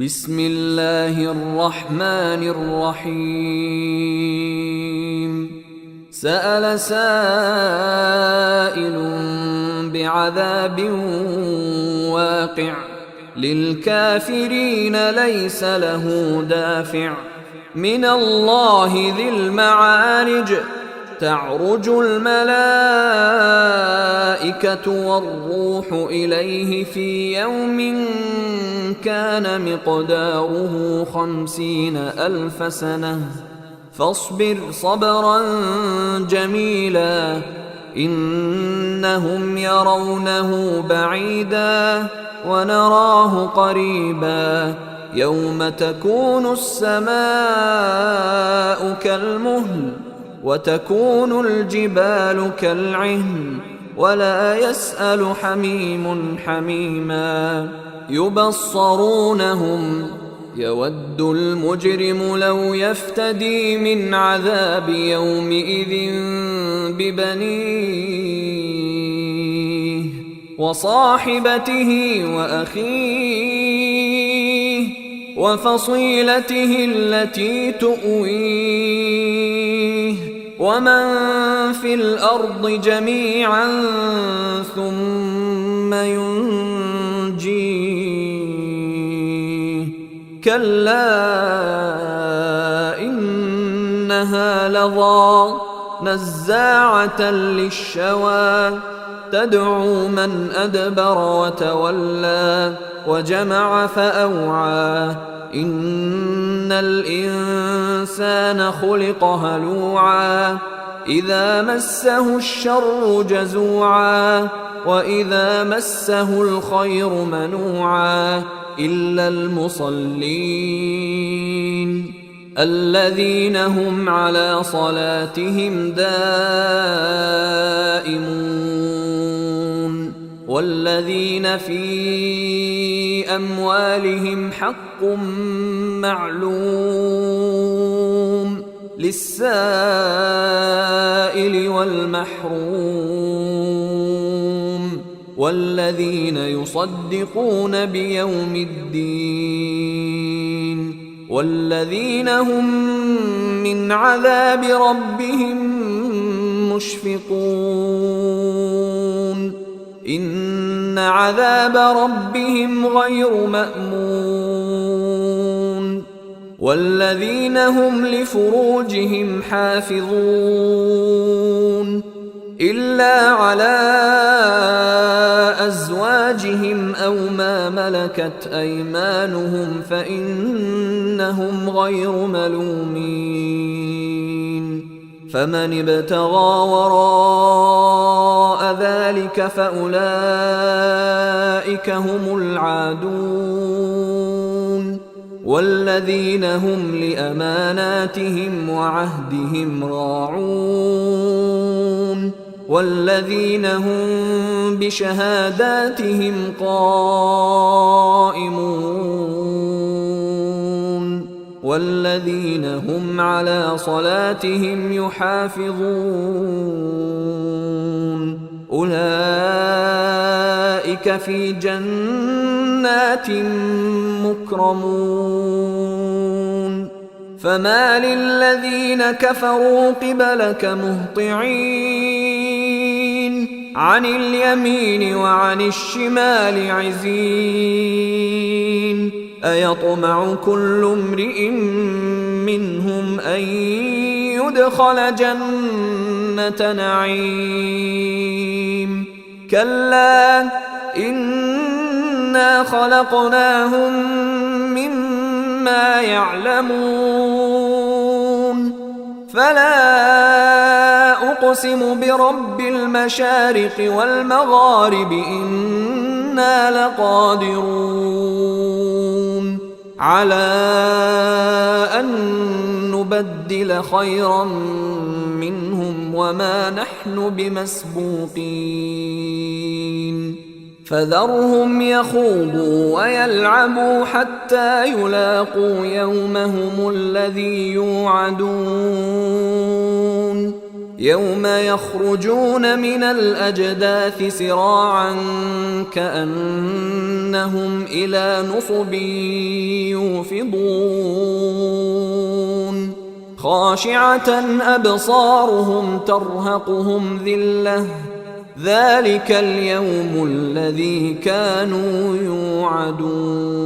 بسم الله الرحمن الرحيم سأل سائل بعذاب واقع للكافرين ليس له دافع من الله ذي المعارج تعرج الملائكة والروح إليه في يوم كان مقداره 50,000 سنة فاصبر صبرا جميلا إنهم يرونه بعيدا ونراه قريبا يوم تكون السماء كالمهل وتكون الجبال كالعهن ولا يسأل حميم حميما يبصرونهم يود المجرم لو يفتدي من عذاب يومئذ ببنيه وصاحبته وأخيه وفصيلته التي تؤويه ومن في الأرض جميعا ثم ينجيه كلا إنها لظى نزاعة للشوى تدعو من أدبر وتولى وجمع فأوعى إن الإنسان خلق هلوعا إذا مسه الشر جزوعا وإذا مسه الخير منوعا إلا المصلين الذين هم على صلاتهم دائمون والذين في أموالهم حق معلوم للسائل والمحروم والذين يصدقون بيوم الدين والذين هم من عذاب ربهم مشفقون إن عذاب ربهم غير مأمون والذين هم لفروجهم حافظون إلا على أزواجهم أو ما ملكت أيمانهم فإنهم غير ملومين فمن ابتغى وراء ذلك فأولئك هم العادون والذين هم لأماناتهم وعهدهم راعون والذين هم بشهاداتهم قائمون والذين هم على صلاتهم يحافظون أولئك في جنات مكرمون فما للذين كفروا قبلك مهطعين عن اليمين وعن الشمال عزين أيطمع كل امرئ منهم أن يدخل جنة نعيم كلا إنا خلقناهم مما يعلمون فلا أقسم برب المشارق والمغارب إنا لقادرون على أن نبدل خيرا منهم وما نحن بمسبوقين فذرهم يخوضوا ويلعبوا حتى يلاقوا يومهم الذي يوعدون يوم يخرجون من الأجداث سراعا كأنهم إلى نصب يوفضون خاشعة أبصارهم ترهقهم ذلة ذلك اليوم الذي كانوا يوعدون